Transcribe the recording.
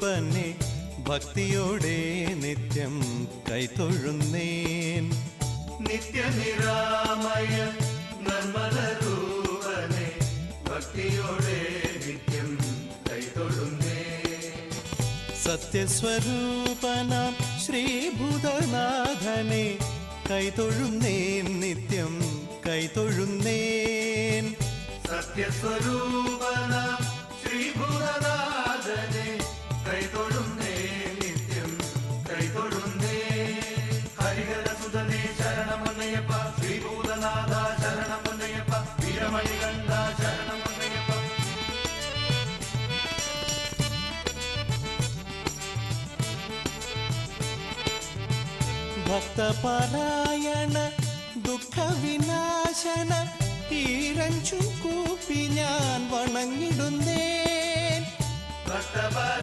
സത്യസ്വരൂപനെ ഭക്തിയോടെ നിത്യം കൈതൊഴുന്നേൻ. നിത്യനിരാമയ നിർമ്മലരൂപനെ ഭക്തിയോടെ നിത്യം കൈതൊഴുന്നേൻ. സത്യസ്വരൂപനാം ശ്രീഭൂതനാഥനെ കൈതൊഴുന്നേൻ, നിത്യം കൈതൊഴുന്നേൻ. സത്യസ്വരൂപനാം ശ്രീഭൂതനാഥനെ കൈതൊഴുന്നേൻ, നിത്യം കൈതൊഴുന്നേൻ. ഹരിഹരസുതനേ ശരണമന്നയ്യപ്പ, ശ്രീഭൂതനാഥ ശരണമന്നയ്യപ്പ, വീരമണികണ്ഠ ശരണമന്നയ്യപ്പ. ഭക്തപരായണ ദുഃഖവിനാശന ഈരഞ്ചു കൂപ്പി ഞാൻ വണങ്ങിടുന്നേൻ.